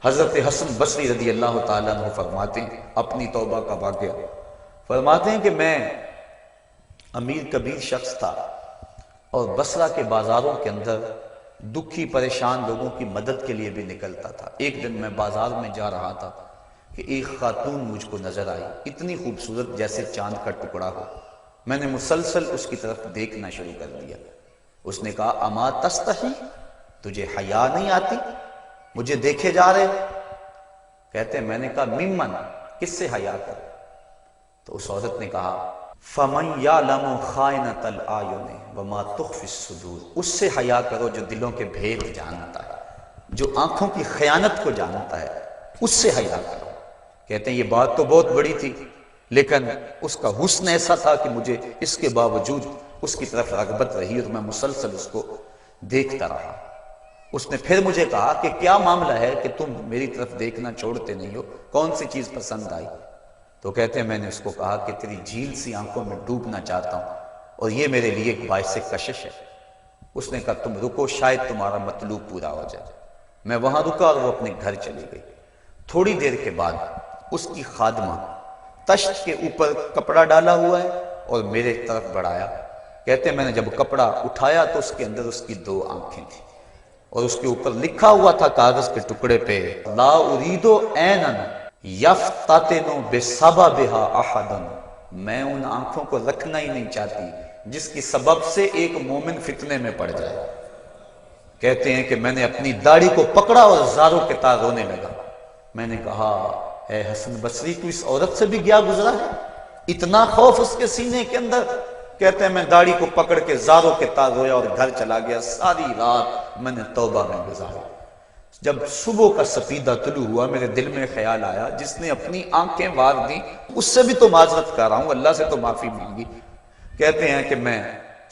حضرت حسن بصری رضی اللہ تعالیٰ عنہ فرماتے ہیں اپنی توبہ کا واقعہ، فرماتے ہیں کہ میں امیر کبیر شخص تھا اور بصرہ کے بازاروں کے اندر دکھی پریشان لوگوں کی مدد کے لیے بھی نکلتا تھا۔ ایک دن میں بازار میں جا رہا تھا کہ ایک خاتون مجھ کو نظر آئی، اتنی خوبصورت جیسے چاند کا ٹکڑا ہو۔ میں نے مسلسل اس کی طرف دیکھنا شروع کر دیا۔ اس نے کہا اما تستحی، تجھے حیا نہیں آتی، مجھے دیکھے جا رہے؟ کہتے ہیں میں نے کہا ممن، کس سے حیا کر؟ تو اس عورت نے کہا فَمَنْ يَعْلَمُ خَائِنَةَ الْأَعْيُنِ وَمَا تُخْفِي الصُّدُورِ، اس سے حیا کرو جو دلوں کے بھید جانتا ہے، جو آنکھوں کی خیانت کو جانتا ہے، اس سے حیا کرو۔ کہتے ہیں یہ بات تو بہت بڑی تھی، لیکن اس کا حسن ایسا تھا کہ مجھے اس کے باوجود اس کی طرف رغبت رہی اور میں مسلسل اس کو دیکھتا رہا۔ اس نے پھر مجھے کہا کہ کیا معاملہ ہے کہ تم میری طرف دیکھنا چھوڑتے نہیں ہو، کون سی چیز پسند آئی؟ تو کہتے ہیں میں نے اس کو کہا کہ تیری جھیل سی آنکھوں میں ڈوبنا چاہتا ہوں اور یہ میرے لیے ایک باعث کشش ہے۔ اس نے کہا تم رکو، شاید تمہارا مطلوب پورا ہو جائے۔ میں وہاں رکا اور وہ اپنے گھر چلی گئی۔ تھوڑی دیر کے بعد اس کی خادمہ تشت کے اوپر کپڑا ڈالا ہوا ہے اور میرے طرف بڑھایا۔ کہتے ہیں میں نے جب کپڑا اٹھایا تو اس کے اندر اس کی دو آنکھیں تھیں اور اس کے اوپر لکھا ہوا تھا کاغذ کے ٹکڑے پہ لا ارید عینن یفتتن بسببھا احد، میں ان آنکھوں کو رکھنا ہی نہیں چاہتی جس کی سبب سے ایک مومن فتنے میں پڑ جائے۔ کہتے ہیں کہ میں نے اپنی داڑھی کو پکڑا اور زاروں کے تار رونے لگا۔ میں نے کہا اے حسن بصری تو اس عورت سے بھی گیا گزرا ہے، اتنا خوف اس کے سینے کے اندر؟ کہتے ہیں میں داڑھی کو پکڑ کے زاروں کے تار رویا اور گھر چلا گیا۔ ساری رات میں نے توبہ میں گزاری۔ جب صبح کا سپیدہ طلوع ہوا میرے دل میں خیال آیا جس نے اپنی آنکھیں وار دی اس سے بھی تو معذرت کر رہا ہوں، اللہ سے تو معافی مانگی۔ کہتے ہیں کہ میں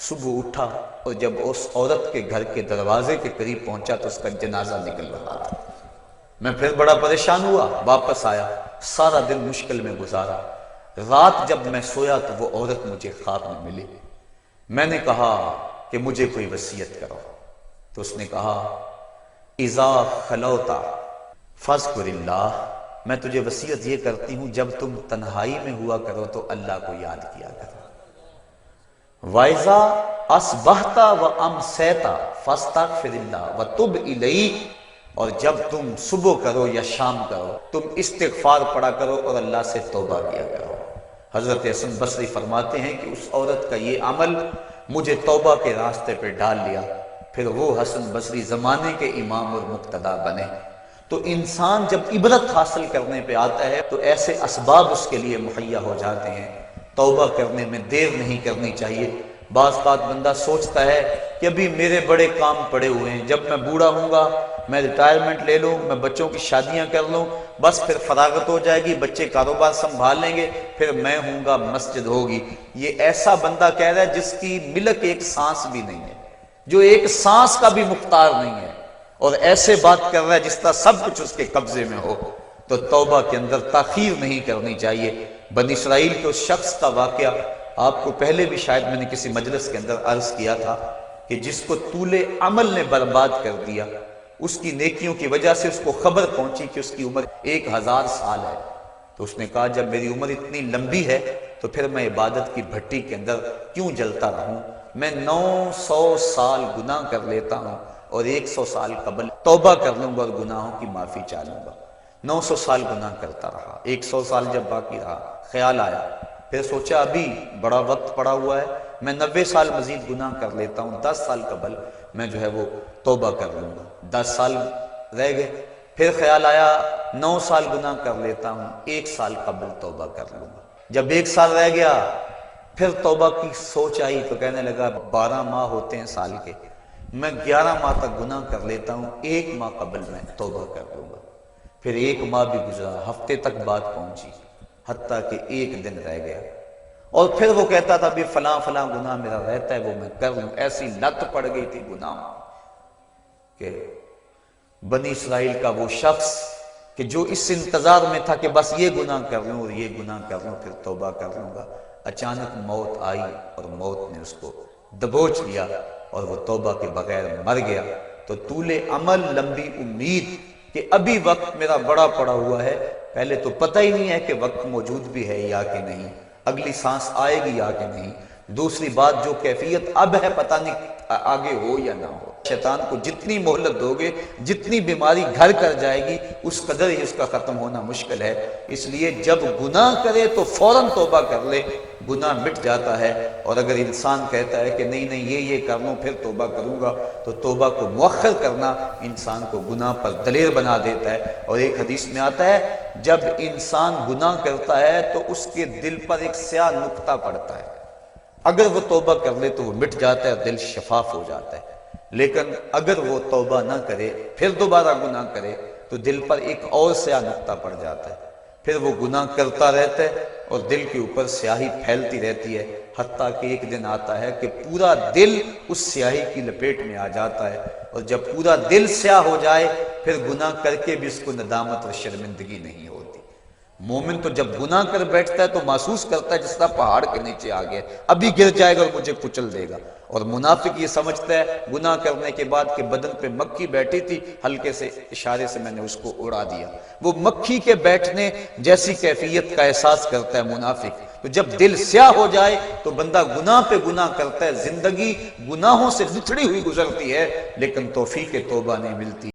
صبح اٹھا اور جب اس عورت کے گھر کے دروازے کے قریب پہنچا تو اس کا جنازہ نکل رہا تھا۔ میں پھر بڑا پریشان ہوا، واپس آیا، سارا دن مشکل میں گزارا۔ رات جب میں سویا تو وہ عورت مجھے خواب میں ملی۔ میں نے کہا کہ مجھے کوئی وصیت کرو، تو اس نے کہا اذا خلوتا فاذکر اللہ، میں تجھے وصیت یہ کرتی ہوں جب تم تنہائی میں ہوا کرو تو اللہ کو یاد کیا کرو۔ وَإِذَا أَصْبَحْتَ وَأَمْسَيْتَ فَاسْتَغْفِرِ اللَّهَ وَتُبْ إِلَيْهِ، اور جب تم صبح کرو یا شام کرو تم استغفار پڑھا کرو اور اللہ سے توبہ کیا کرو۔ حضرت حسن بصری فرماتے ہیں کہ اس عورت کا یہ عمل مجھے توبہ کے راستے پہ ڈال لیا، پھر وہ حسن بصری زمانے کے امام اور مقتدا بنے۔ تو انسان جب عبرت حاصل کرنے پہ آتا ہے تو ایسے اسباب اس کے لیے مہیا ہو جاتے ہیں، توبہ کرنے میں دیر نہیں کرنی چاہیے۔ بعض بات بندہ سوچتا ہے کہ ابھی میرے بڑے کام پڑے ہوئے ہیں، جب میں بوڑھا ہوں گا میں ریٹائرمنٹ لے لوں، میں بچوں کی شادیاں کر لوں، بس پھر فراغت ہو جائے گی، بچے کاروبار سنبھال لیں گے، پھر میں ہوں گا، مسجد ہوگی۔ یہ ایسا بندہ کہہ رہا ہے جس کی ملک ایک سانس بھی نہیں ہے، جو ایک سانس کا بھی مختار نہیں ہے، اور ایسے بات کر رہا ہے جس طرح سب کچھ اس کے قبضے میں ہو۔ تو توبہ کے اندر تاخیر نہیں کرنی چاہیے۔ بنی اسرائیل کے اس شخص کا واقعہ آپ کو پہلے بھی شاید میں نے کسی مجلس کے اندر عرض کیا تھا کہ جس کو طول عمل نے برباد کر دیا، اس کی نیکیوں کی وجہ سے اس کو خبر پہنچی کہ اس کی عمر 1000 سال ہے، تو اس نے کہا جب میری عمر اتنی لمبی ہے تو پھر میں عبادت کی بھٹی کے اندر کیوں جلتا رہوں؟ میں 900 سال گناہ کر لیتا ہوں اور 100 سال قبل توبہ کر لوں گا اور گناہوں کی معافی چاہوں گا۔ 900 سال گناہ کرتا رہا، 100 سال جب باقی رہا خیال آیا، پھر سوچا ابھی بڑا وقت پڑا ہوا ہے، میں 90 سال مزید گناہ کر لیتا ہوں، 10 سال قبل میں جو ہے وہ توبہ کر لوں گا۔ 10 سال رہ گئے، پھر خیال آیا 9 سال گناہ کر لیتا ہوں، 1 سال قبل توبہ کر لوں گا۔ جب 1 سال رہ گیا پھر توبہ کی سوچ آئی تو کہنے لگا 12 ماہ ہوتے ہیں سال کے، میں 11 ماہ تک گناہ کر لیتا ہوں، 1 ماہ قبل میں توبہ کر لوں گا۔ پھر 1 ماہ بھی گزرا، ہفتے تک بات پہنچی، حتیٰ کہ 1 دن رہ گیا، اور پھر وہ کہتا تھا بھی فلاں فلاں گناہ میرا رہتا ہے وہ میں کر لوں۔ ایسی لت پڑ گئی تھی گناہ کہ بنی اسرائیل کا وہ شخص کہ جو اس انتظار میں تھا کہ بس یہ گناہ کر لوں اور یہ گناہ کر لوں پھر توبہ کر لوں گا، اچانک موت آئی اور موت نے اس کو دبوچ لیا اور وہ توبہ کے بغیر مر گیا۔ تو طول عمل، لمبی امید کہ ابھی وقت میرا بڑا پڑا ہوا ہے، پہلے تو پتہ ہی نہیں ہے کہ وقت موجود بھی ہے یا کہ نہیں، اگلی سانس آئے گی یا کہ نہیں، دوسری بات جو کیفیت اب ہے پتہ نہیں آگے ہو یا نہ ہو۔ شیطان کو جتنی مہلت دو گے، جتنی بیماری گھر کر جائے گی، اس قدر ہی اس کا ختم ہونا مشکل ہے۔ اس لیے جب گناہ کرے تو فوراً توبہ کر لے، گناہ مٹ جاتا ہے۔ اور اگر انسان کہتا ہے کہ نہیں یہ کر لوں پھر توبہ کروں گا، تو توبہ کو مؤخر کرنا انسان کو گناہ پر دلیر بنا دیتا ہے۔ اور ایک حدیث میں آتا ہے جب انسان گناہ کرتا ہے تو اس کے دل پر ایک سیاہ نقطہ پڑتا ہے، اگر وہ توبہ کر لے تو وہ مٹ جاتا ہے اور دل شفاف ہو جاتا ہے، لیکن اگر وہ توبہ نہ کرے پھر دوبارہ گناہ کرے تو دل پر ایک اور سیاہ نقطہ پڑ جاتا ہے، پھر وہ گناہ کرتا رہتا ہے اور دل کے اوپر سیاہی پھیلتی رہتی ہے، حتیٰ کہ ایک دن آتا ہے کہ پورا دل اس سیاہی کی لپیٹ میں آ جاتا ہے، اور جب پورا دل سیاہ ہو جائے پھر گناہ کر کے بھی اس کو ندامت اور شرمندگی نہیں ہوتی۔ مومن تو جب گناہ کر بیٹھتا ہے تو محسوس کرتا ہے جس طرح پہاڑ کے نیچے آ گیا، ابھی گر جائے گا اور مجھے کچل دے گا۔ اور منافق یہ سمجھتا ہے گناہ کرنے کے بعد کہ بدن پہ مکھی بیٹھی تھی، ہلکے سے اشارے سے میں نے اس کو اڑا دیا، وہ مکھی کے بیٹھنے جیسی کیفیت کا احساس کرتا ہے منافق۔ تو جب دل سیاہ ہو جائے تو بندہ گناہ پہ گناہ کرتا ہے، زندگی گناہوں سے لتڑی ہوئی گزرتی ہے، لیکن توفیق توبہ نہیں ملتی۔